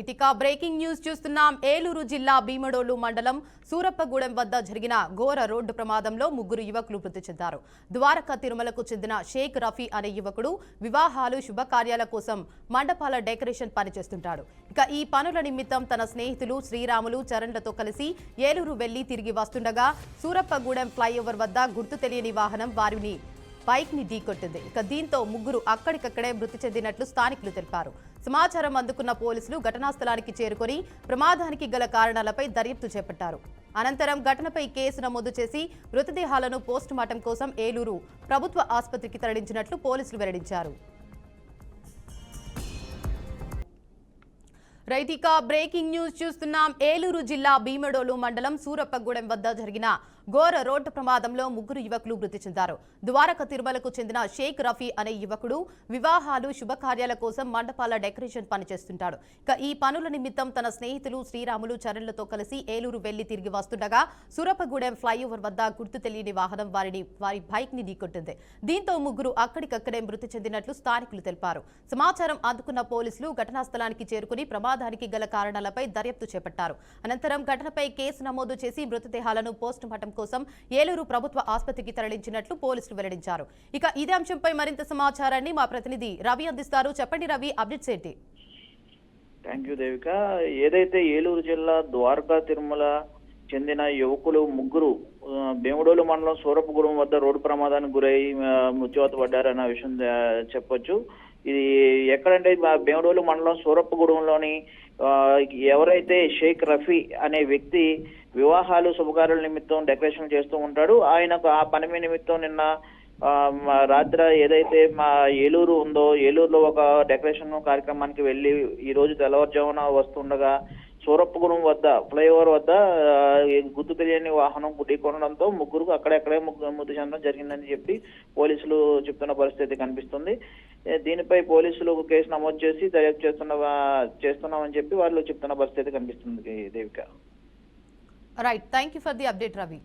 Right ఇక breaking news చూస్తున్నాం. ఏలూరు జిల్లా భీమడోలు మండలం సూరప్పగూడెం వద్ద జరిగిన ఘోర రోడ్డు ప్రమాదంలో ముగ్గురు యువకులు మృతి చెందారు. ద్వారకా తిరుమలకు చెందిన షేక్ రఫీ అనే యువకుడు వివాహాలు శుభకార్యాల కోసం మండపాల డెకరేషన్ పనిచేస్తుంటాడు. ఇక ఈ పనుల నిమిత్తం తన స్నేహితులు శ్రీరాములు చరణ్లతో కలిసి ఏలూరు వెళ్లి తిరిగి వస్తుండగా సూరప్పగూడెం ఫ్లైఓవర్ వద్ద గుర్తు తెలియని వాహనం వారిని బైక్ ని ఢీకొట్టింది. ఇక దీంతో ముగ్గురు అక్కడికక్కడే మృతి చెందినట్లు స్థానికులు తెలిపారు. సమాచారం అందుకున్న పోలీసులు ఘటనా స్థలానికి చేరుకొని ప్రమాదానికి గల కారణాలపై దర్యాప్తు చేపట్టారు. అనంతరం ఘటనపై కేసు నమోదు చేసి మృతదేహాలను పోస్టుమార్టం కోసం ఏలూరు ప్రభుత్వ ఆసుపత్రికి తరలించినట్లు పోలీసులు వెల్లడించారు. రైట్ ఇక బ్రేకింగ్ న్యూస్ చూస్తున్నాం. ఏలూరు జిల్లా భీమడోలు మండలం సూరప్పగూడెం వద్ద జరిగిన ఘోర రోడ్డు ప్రమాదంలో ముగ్గురు యువకులు మృతి చెందారు. ద్వారకా తిరుమలకు చెందిన షేక్ రఫీ అనే యువకుడు వివాహాలు శుభకార్యాల కోసం మండపాల డెకరేషన్ పనిచేస్తుంటాడు. ఇక ఈ పనుల నిమిత్తం తన స్నేహితులు శ్రీరాములు చరణ్లతో కలిసి ఏలూరు వెళ్లి తిరిగి వస్తుండగా సూరప్పగూడెం ఫ్లైఓవర్ వద్ద గుర్తు తెలియని వాహనం వారి బైక్ ని ఢీకొట్టింది. దీంతో ముగ్గురు అక్కడికక్కడే మృతి చెందినట్లు స్థానికులు తెలిపారు. సమాచారం అందుకున్న పోలీసులు ఘటనా స్థలానికి చేరుకుని ప్రమాదానికి గల కారణాలపై దర్యాప్తు చేపట్టారు. అనంతరం ఘటనపై కేసు నమోదు చేసి మృతదేహాలను పోస్టుమార్టం కోసం ఏలూరు ప్రభుత్వ ఆసుపత్రికి తరలించినట్లు పోలీసులు వెల్లడించారు. ఇక ఇదే అంశంపై మరింత సమాచారాన్ని మా ప్రతినిధి రవి అందిస్తారు. చెప్పండి రవి, అప్డేట్స్ ఏంటి? Thank you Devika. ఏదైతే ఏలూరు జిల్లా ద్వారకా తిరుమల చెందిన యువకులు ముగ్గురు భీమడోలు మండలం సూరప్పగూడెం వద్ద రోడ్డు ప్రమాదానికి గురై మృత్యువాత పడ్డారన్న విషయం చెప్పొచ్చు. ఇది ఎక్కడంటే భీమడోలు మండలం సూరప్పగూడెంలోని ఎవరైతే షేక్ రఫీ అనే వ్యక్తి వివాహాలు శుభకార్యాల నిమిత్తం డెకరేషన్ చేస్తూ ఉంటాడు. ఆయనకు ఆ పని నిమిత్తం నిన్న రాత్రి ఏదైతే మా ఏలూరు ఉందో ఏలూరులో ఒక డెకరేషన్ కార్యక్రమానికి వెళ్ళి ఈ రోజు తెల్లవారుజామున వస్తుండగా సూరప్పగూడెం వద్ద ఫ్లైఓవర్ వద్ద గుర్తు తెలియని వాహనం ఢీకొనడంతో ముగ్గురు అక్కడెక్కడే మృతి చెందడం జరిగిందని చెప్పి పోలీసులు చెప్తున్న పరిస్థితి కనిపిస్తుంది. దీనిపై పోలీసులు కేసు నమోదు చేసి దర్యాప్తు చేస్తున్నామని చెప్పి వాళ్ళు చెప్తున్న పరిస్థితి కనిపిస్తుంది Devika. Right, thank you for the update Ravi.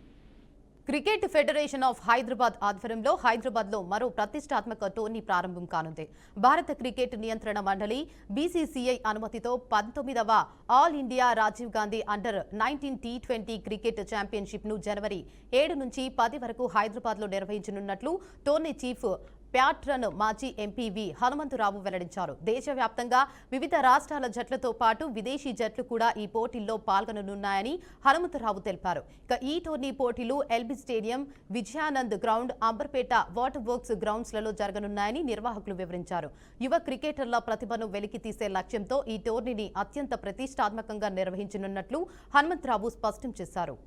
Cricket federation of Hyderabad ఆధ్వర్యంలో హైదరాబాద్ లో మరో ప్రతిష్టాత్మక టోర్నీ ప్రారంభం కానుంది. భారత క్రికెట్ నియంత్రణ మండలి బీసీసీఐ అనుమతితో 19వ all India Rajiv Gandhi under nineteen T20 cricket championship ను జనవరి 7 నుంచి 10 వరకు హైదరాబాద్ లో నిర్వహించనున్నట్లు టోర్నీ చీఫ్ ప్యాట్రన్ మాజీ ఎంపీవి హనుమంతరావు వెల్లడించారు. దేశవ్యాప్తంగా వివిధ రాష్ట్రాల జట్లతో పాటు విదేశీ జట్లు కూడా ఈ పోటీల్లో పాల్గొననున్నాయని హనుమంతరావు తెలిపారు. ఇక ఈ టోర్నీ పోటీలు LB stadium, Vijayanand ground, Amberpet water works grounds లలో జరగనున్నాయని నిర్వాహకులు వివరించారు. యువ క్రికెటర్ల ప్రతిభను వెలికి తీసే లక్ష్యంతో ఈ టోర్నీని అత్యంత ప్రతిష్టాత్మకంగా నిర్వహించనున్నట్లు హనుమంతరావు స్పష్టం చేశారు.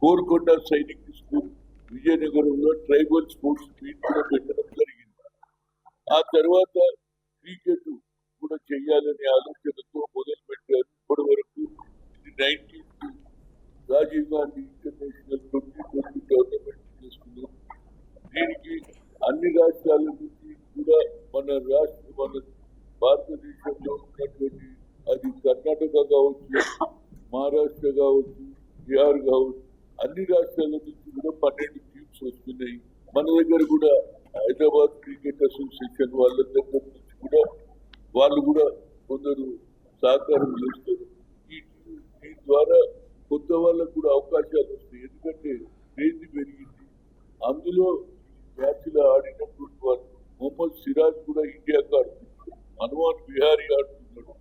కోరుకొండ సైనిక్ స్కూల్ విజయనగరంలో ట్రైబల్ స్పోర్ట్స్ మీట్ కూడా పెట్టడం జరిగింది. ఆ తర్వాత క్రికెట్ కూడా చేయాలనే ఆలోచనతో మొదలు పెట్టారు. ఇప్పటి వరకు 19th Rajiv Gandhi international 2020 tournament చేసుకున్నాం. దీనికి అన్ని రాష్ట్రాల నుంచి కూడా మన భారతదేశంలో ఉన్నటువంటి అది కర్ణాటక కావచ్చు, మహారాష్ట్ర కావచ్చు, బీహార్ కావచ్చు, అన్ని రాష్ట్రాల నుంచి కూడా 12 టీమ్స్ వస్తున్నాయి. మన దగ్గర కూడా హైదరాబాద్ క్రికెట్ అసోసియేషన్ వాళ్ళ దగ్గర నుంచి కూడా వాళ్ళు కూడా కొందరు సహకారం చేస్తారు. దీని ద్వారా కొత్త వాళ్ళకు కూడా అవకాశాలు వస్తాయి. ఎందుకంటే రేంజ్ పెరిగింది. అందులో మ్యాచ్లో ఆడినటువంటి వాళ్ళు మొహమ్మద్ సిరాజ్ కూడా ఇండియాకు ఆడుతున్నాడు, హనుమాన్ విహారీ ఆడుతున్నాడు.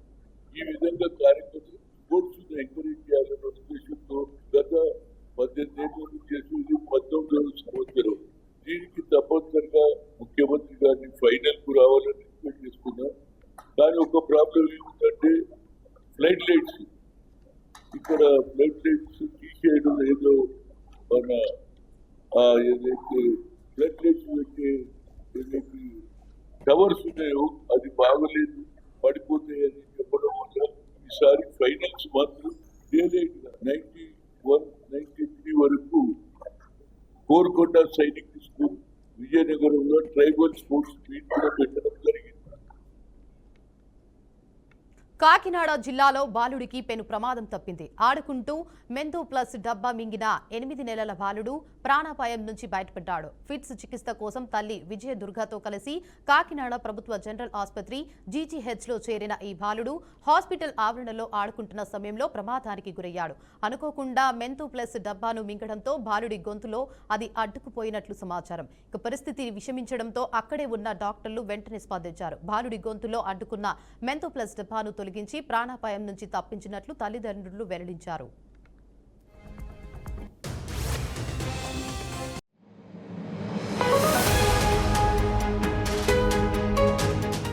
ఈ విధంగా కార్యక్రమం స్పోర్ట్స్ ఎంకరేజ్ చేయాలనే ఉద్దేశంతో గత 18 ఏళ్ళ నుంచి చేసేది 19వ సంవత్సరం. దీనికి తప్పనిసరిగా ముఖ్యమంత్రి గారిని ఫైనల్ కు రావాలని రిక్వెస్ట్ చేసుకున్నాం. కానీ ఒక ప్రాబ్లం ఏమిటంటే ఫ్లడ్ లైట్స్. ఇక్కడ ఫ్లడ్ లైట్స్ తీసేయడం ఏదో మన ఏదైతే ఫ్లడ్ లైట్స్ పెట్టే ఏదైతే టవర్స్ ఉన్నాయో అది బాగలేదు, పడిపోతాయని చెప్పడం వల్ల ఈసారి ఫైనల్స్ మాత్రం డేలైట్ గా 91-93 వరకు కోరుకొండ సైనిక్ స్కూల్ విజయనగరంలో ట్రైబల్ స్పోర్ట్స్ మీట్ కూడా పెట్టడం జరిగింది. కాకినాడ జిల్లాలో బాలుడికి పెను ప్రమాదం తప్పింది. ఆడుకుంటూ మెంతో ప్లస్ డబ్బా మింగిన 8 నెలల బాలుడు ప్రాణాపాయం నుంచి బయటపడ్డాడు. ఫిట్స్ చికిత్స కోసం తల్లి విజయదుర్గతో కలిసి కాకినాడ ప్రభుత్వ జనరల్ ఆసుపత్రి జీజీహెచ్లో చేరిన ఈ బాలుడు హాస్పిటల్ ఆవరణలో ఆడుకుంటున్న సమయంలో ప్రమాదానికి గురయ్యాడు. అనుకోకుండా మెంతో ప్లస్ డబ్బాను మింగడంతో బాలుడి గొంతులో అది అడ్డుకుపోయినట్లు సమాచారం. ఇక పరిస్థితి విషమించడంతో అక్కడే ఉన్న డాక్టర్లు వెంటనే స్పందించారు. బాలుడి గొంతులో అడ్డుకున్న మెంతో ప్లస్ డబ్బాను తొలగించి ప్రాణాపాయం నుంచి తప్పించినట్లు తల్లిదండ్రులు వెల్లడించారు.